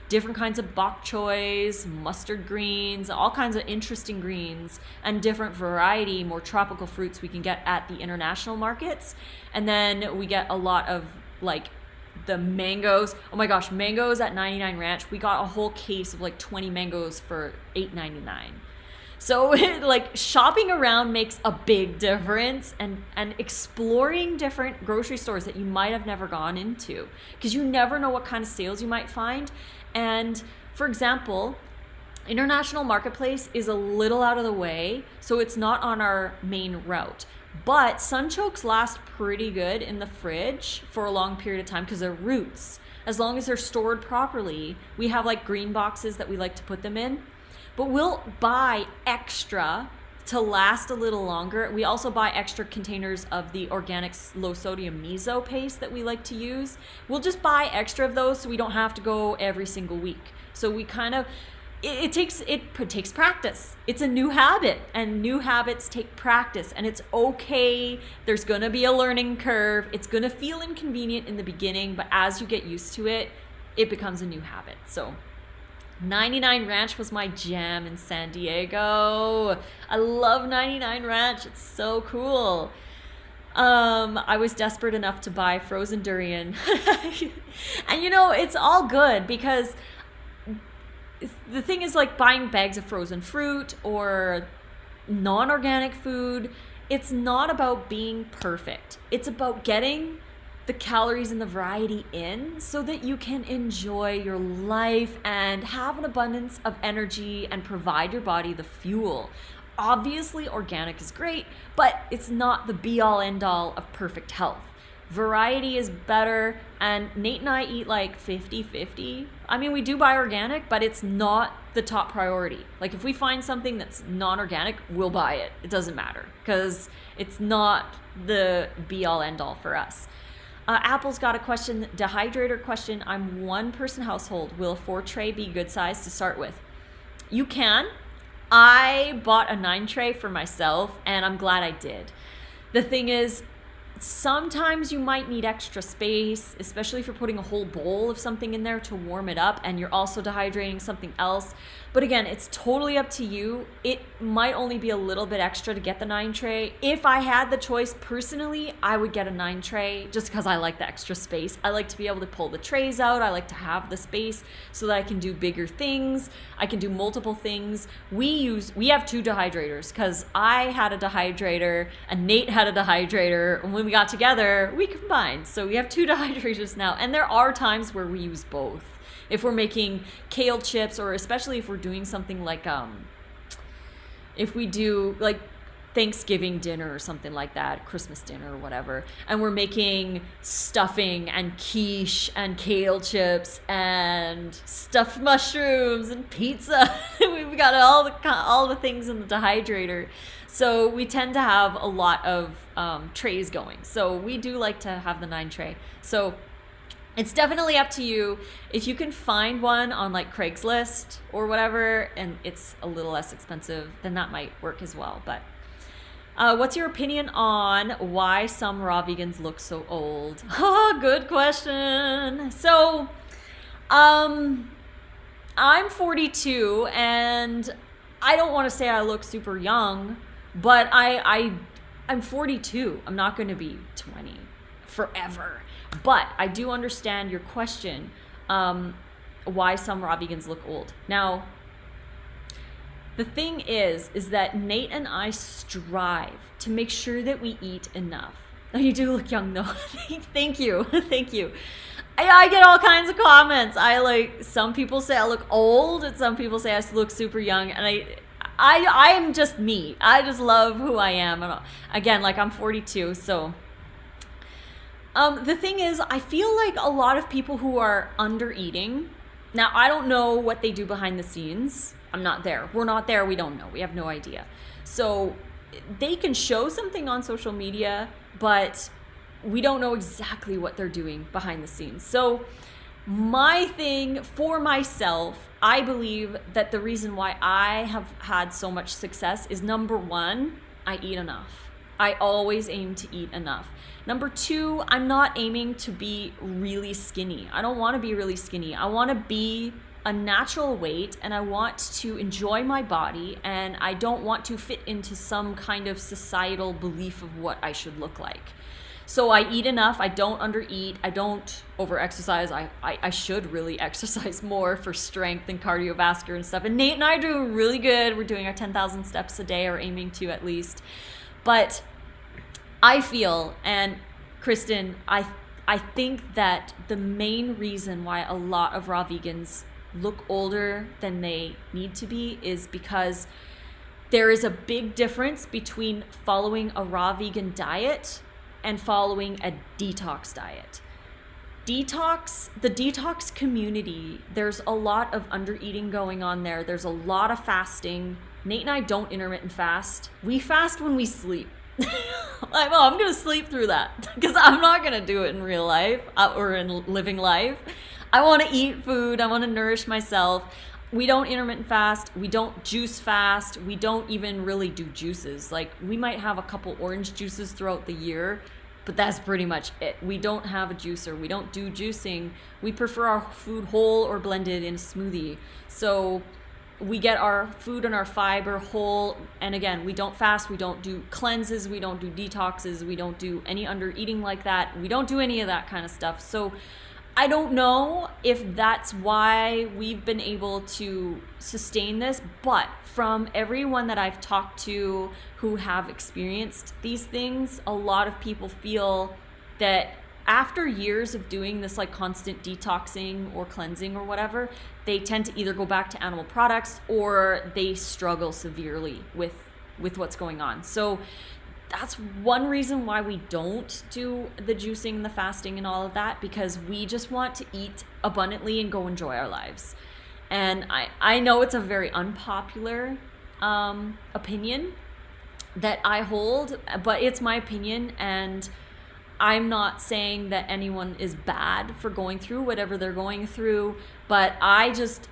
different kinds of bok choys, mustard greens, all kinds of interesting greens, and different variety, more tropical fruits we can get at the international markets. And then we get a lot of the mangoes. Oh my gosh, mangoes at 99 Ranch. We got a whole case of 20 mangoes for $8.99. So shopping around makes a big difference, and exploring different grocery stores that you might have never gone into, because you never know what kind of sales you might find. And for example, International Marketplace is a little out of the way, so it's not on our main route. But sunchokes last pretty good in the fridge for a long period of time because they're roots. As long as they're stored properly, we have green boxes that we like to put them in. But we'll buy extra to last a little longer. We also buy extra containers of the organic low sodium miso paste that we like to use. We'll just buy extra of those so we don't have to go every single week. So we kind of... It takes practice. It's a new habit, and new habits take practice, and it's okay. There's going to be a learning curve. It's going to feel inconvenient in the beginning, but as you get used to it, it becomes a new habit. So 99 Ranch was my jam in San Diego. I love 99 Ranch. It's so cool. I was desperate enough to buy frozen durian. And it's all good because the thing is, buying bags of frozen fruit or non-organic food, it's not about being perfect. It's about getting the calories and the variety in so that you can enjoy your life and have an abundance of energy and provide your body the fuel. Obviously, organic is great, but it's not the be-all, end-all of perfect health. Variety is better, and Nate and I eat 50-50. I mean, we do buy organic, but it's not the top priority. If we find something that's non-organic, we'll buy it. It doesn't matter because it's not the be-all, end-all for us. Apple's got a question, dehydrator question. I'm one-person household. Will a 4-tray be good size to start with? You can. I bought a 9-tray for myself, and I'm glad I did. The thing is, sometimes you might need extra space, especially if you're putting a whole bowl of something in there to warm it up and you're also dehydrating something else. But again, it's totally up to you. It might only be a little bit extra to get the 9-tray. If I had the choice personally, I would get a 9-tray just because I like the extra space. I like to be able to pull the trays out. I like to have the space so that I can do bigger things. I can do multiple things. We have 2 dehydrators because I had a dehydrator and Nate had a dehydrator. And when we got together, we combined. So we have 2 dehydrators now. And there are times where we use both. If we're making kale chips, or especially if we're doing something if we do Thanksgiving dinner or something like that, Christmas dinner or whatever, and we're making stuffing and quiche and kale chips and stuffed mushrooms and pizza. We've got all the things in the dehydrator. So we tend to have a lot of trays going. So we do like to have the 9-tray. So it's definitely up to you. If you can find one on Craigslist or whatever, and it's a little less expensive, then that might work as well. But what's your opinion on why some raw vegans look so old? Good question. So I'm 42, and I don't want to say I look super young, but I'm 42. I'm not going to be 20 forever. But I do understand your question, why some raw vegans look old. Now, the thing is that Nate and I strive to make sure that we eat enough. Now, you do look young, though. Thank you. Thank you. I get all kinds of comments. Some people say I look old, and some people say I look super young, and I am just me. I just love who I am. And again, I'm 42, so... The thing is, I feel like a lot of people who are under eating, now I don't know what they do behind the scenes. I'm not there. We're not there. We don't know. We have no idea. So they can show something on social media, but we don't know exactly what they're doing behind the scenes. So my thing for myself, I believe that the reason why I have had so much success is, number one, I eat enough. I always aim to eat enough. Number two, I'm not aiming to be really skinny. I don't want to be really skinny. I want to be a natural weight, and I want to enjoy my body, and I don't want to fit into some kind of societal belief of what I should look like. So I eat enough. I don't undereat. I don't over-exercise. I should really exercise more for strength and cardiovascular and stuff. And Nate and I do really good. We're doing our 10,000 steps a day, or aiming to at least. But I feel, and Kristen, I think that the main reason why a lot of raw vegans look older than they need to be is because there is a big difference between following a raw vegan diet and following a detox diet. The detox community, there's a lot of undereating going on there. There's a lot of fasting. Nate and I don't intermittent fast. We fast when we sleep. Like, well, I'm gonna sleep through that because I'm not gonna do it in real life or in living life. I want to eat food. I want to nourish myself. We don't intermittent fast. We don't juice fast. We don't even really do juices. Like, we might have a couple orange juices throughout the year, but that's pretty much it. We don't have a juicer. We don't do juicing. We prefer our food whole or blended in a smoothie. So we get our food and our fiber whole. And again, we don't fast. We don't do cleanses. We don't do detoxes. We don't do any under eating like that. We don't do any of that kind of stuff. So I don't know if that's why we've been able to sustain this, but from everyone that I've talked to who have experienced these things, a lot of people feel that after years of doing this like constant detoxing or cleansing or whatever, they tend to either go back to animal products or they struggle severely with what's going on. So that's one reason why we don't do the juicing, the fasting and all of that, because we just want to eat abundantly and go enjoy our lives. And I know it's a very unpopular opinion that I hold, but it's my opinion, and I'm not saying that anyone is bad for going through whatever they're going through, but I just,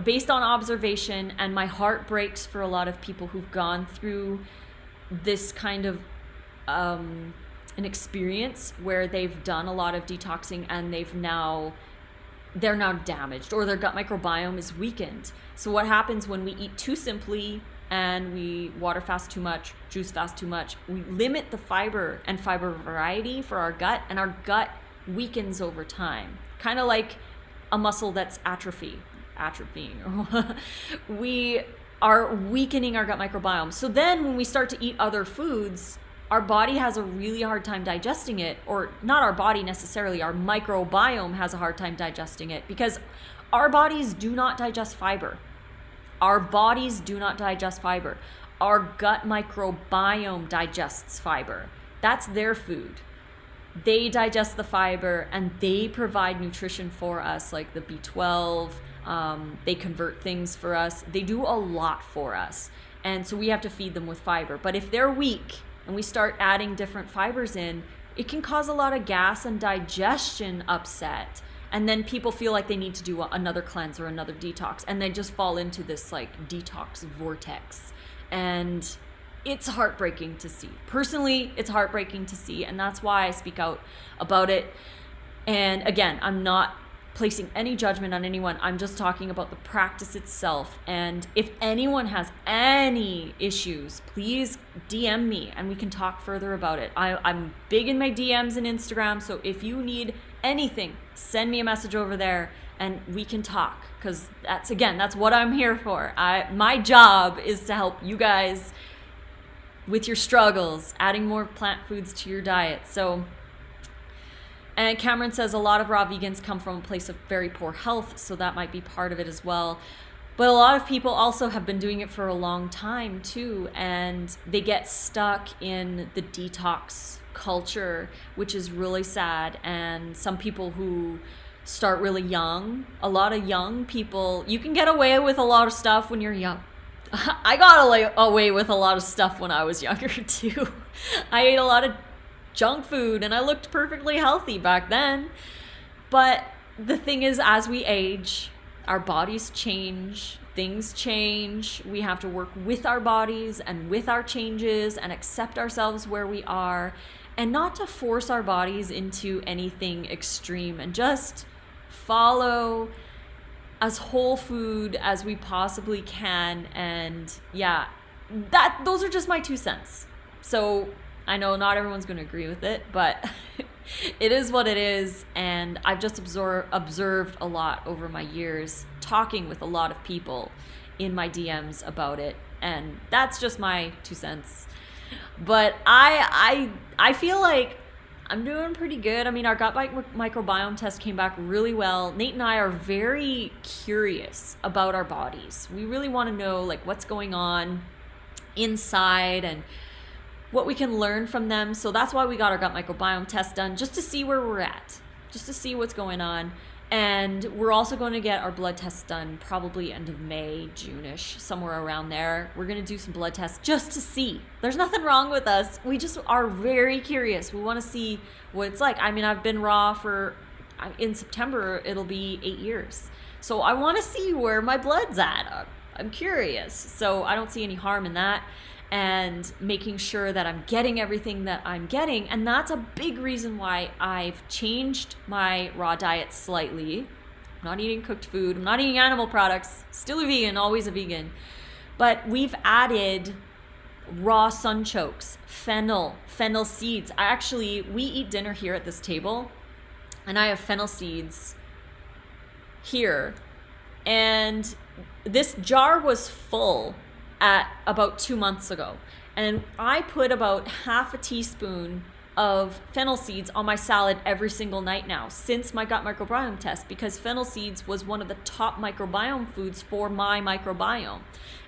based on observation, and my heart breaks for a lot of people who've gone through this kind of an experience where they've done a lot of detoxing and they're now damaged, or their gut microbiome is weakened. So what happens when we eat too simply and we water fast too much, juice fast too much, we limit the fiber and fiber variety for our gut, and our gut weakens over time, kind of like a muscle that's atrophying. We are weakening our gut microbiome. So then when we start to eat other foods, our body has a really hard time digesting it, or not our body necessarily, our microbiome has a hard time digesting it, because our bodies do not digest fiber. Our bodies do not digest fiber. Our gut microbiome digests fiber. That's their food. They digest the fiber and they provide nutrition for us, like the B12. They convert things for us. They do a lot for us. And so we have to feed them with fiber. But if they're weak and we start adding different fibers in, it can cause a lot of gas and digestion upset. And then people feel like they need to do another cleanse or another detox, and they just fall into this like detox vortex. And it's heartbreaking to see. Personally, it's heartbreaking to see, and that's why I speak out about it. And again, I'm not placing any judgment on anyone. I'm just talking about the practice itself. And if anyone has any issues, please DM me and we can talk further about it. I'm big in my DMs and Instagram, so if you need anything, send me a message over there and we can talk, because that's what I'm here for. My job is to help you guys with your struggles, adding more plant foods to your diet. So, and Cameron says a lot of raw vegans come from a place of very poor health, so that might be part of it as well. But a lot of people also have been doing it for a long time too, and they get stuck in the detox culture, which is really sad. And some people who start really young, a lot of young people, you can get away with a lot of stuff when you're young. I got away with a lot of stuff when I was younger too. I ate a lot of junk food and I looked perfectly healthy back then. But the thing is, as we age, our bodies change, things change. We have to work with our bodies and with our changes and accept ourselves where we are, and not to force our bodies into anything extreme, and just follow as whole food as we possibly can. And yeah, those are just my 2 cents. So I know not everyone's going to agree with it, but it is what it is. And I've just observed a lot over my years, talking with a lot of people in my DMs about it. And that's just my 2 cents. But I feel like I'm doing pretty good. I mean, our gut microbiome test came back really well. Nate and I are very curious about our bodies. We really want to know like what's going on inside and what we can learn from them. So that's why we got our gut microbiome test done, just to see where we're at, just to see what's going on. And we're also going to get our blood tests done probably end of May, June-ish, somewhere around there. We're going to do some blood tests just to see. There's nothing wrong with us. We just are very curious. We want to see what it's like. I mean, I've been raw in September, it'll be 8 years. So I want to see where my blood's at. I'm curious. So I don't see any harm in that. And making sure that I'm getting everything that I'm getting. And that's a big reason why I've changed my raw diet slightly. I'm not eating cooked food. I'm not eating animal products. Still a vegan, always a vegan. But we've added raw sunchokes, fennel seeds. We eat dinner here at this table, and I have fennel seeds here. And this jar was full at about 2 months ago, and I put about half a teaspoon of fennel seeds on my salad every single night now since my gut microbiome test, because fennel seeds was one of the top microbiome foods for my microbiome.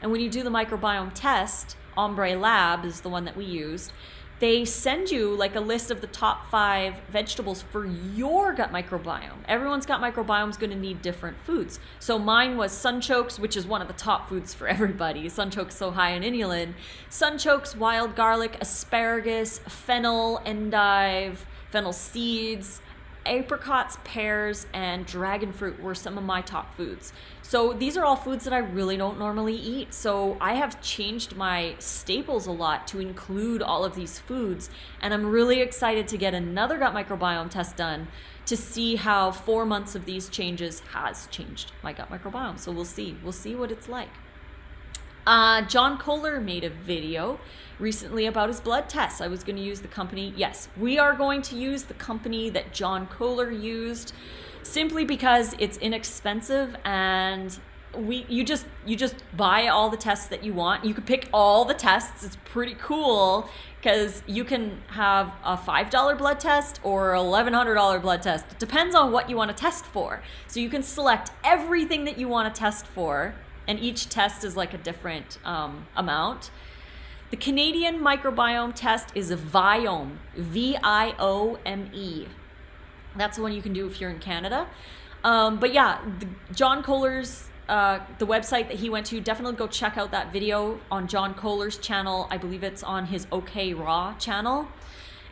And when you do the microbiome test, Ombre Lab is the one that we used, they send you like a list of the top 5 vegetables for your gut microbiome. Everyone's gut microbiome is going to need different foods. So mine was sunchokes, which is one of the top foods for everybody. Sunchokes so high in inulin. Sunchokes, wild garlic, asparagus, fennel, endive, fennel seeds, apricots, pears, and dragon fruit were some of my top foods. So these are all foods that I really don't normally eat. So I have changed my staples a lot to include all of these foods. And I'm really excited to get another gut microbiome test done to see how 4 months of these changes has changed my gut microbiome. So we'll see what it's like. John Kohler made a video recently about his blood tests. I was going to use the company. Yes, we are going to use the company that John Kohler used, simply because it's inexpensive, and you just buy all the tests that you want. You could pick all the tests. It's pretty cool because you can have a $5 blood test or a $1,100 blood test. It depends on what you want to test for. So you can select everything that you want to test for, and each test is like a different amount. The Canadian microbiome test is Viome, Viome. That's the one you can do if you're in Canada. But yeah, John Kohler's, the website that he went to, definitely go check out that video on John Kohler's channel. I believe it's on his OK Raw channel.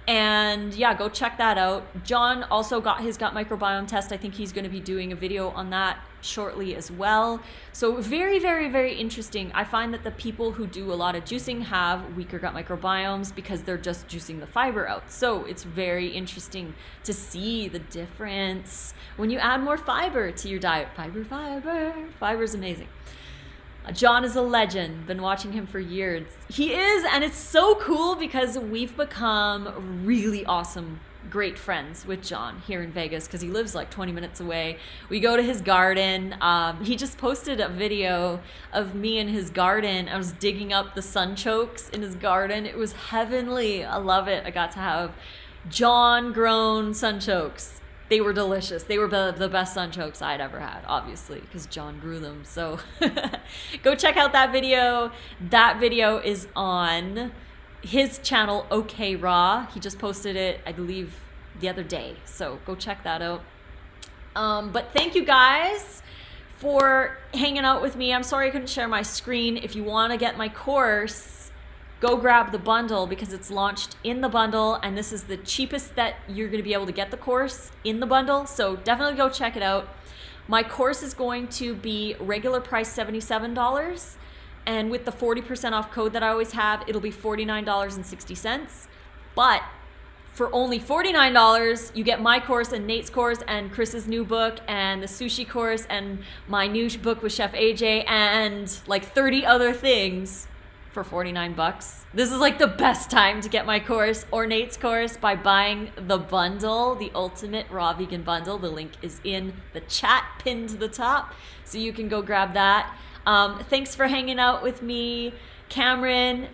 And yeah, go check that out. John also got his gut microbiome test. I think he's going to be doing a video on that shortly as well. So very, very, very interesting. I find that the people who do a lot of juicing have weaker gut microbiomes because they're just juicing the fiber out. So it's very interesting to see the difference when you add more fiber to your diet. Fiber is amazing. John is a legend. Been watching him for years. He is, and it's so cool because we've become really awesome, great friends with John here in Vegas because he lives like 20 minutes away. We go to his garden. He just posted a video of me in his garden. I was digging up the sunchokes in his garden. It was heavenly. I love it. I got to have John-grown sunchokes. they were delicious. They were the best sunchokes I'd ever had, obviously, because John grew them. So go check out that video. That video is on his channel, OK Raw. He just posted it, I believe, the other day. So go check that out. But thank you guys for hanging out with me. I'm sorry I couldn't share my screen. If you want to get my course, go grab the bundle because it's launched in the bundle, and this is the cheapest that you're going to be able to get the course in the bundle. So definitely go check it out. My course is going to be regular price $77, and with the 40% off code that I always have, it'll be $49.60. But for only $49, you get my course and Nate's course and Chris's new book and the sushi course and my new book with Chef AJ and like 30 other things for 49 bucks. This is like the best time to get my course or Nate's course by buying the bundle, the ultimate raw vegan bundle. The link is in the chat pinned to the top, so you can go grab that. Thanks for hanging out with me, Cameron,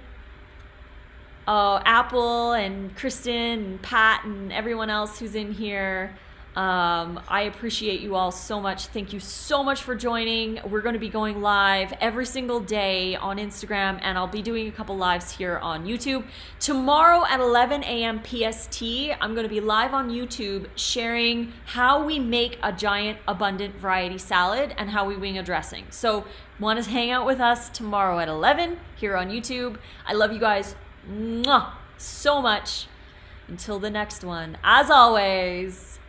Apple and Kristen and Pat and everyone else who's in here. I appreciate you all so much. Thank you so much for joining. We're going to be going live every single day on Instagram, and I'll be doing a couple lives here on YouTube. Tomorrow at 11 a.m. PST, I'm going to be live on YouTube sharing how we make a giant abundant variety salad and how we wing a dressing. So want to hang out with us tomorrow at 11 here on YouTube. I love you guys so much. Until the next one, as always,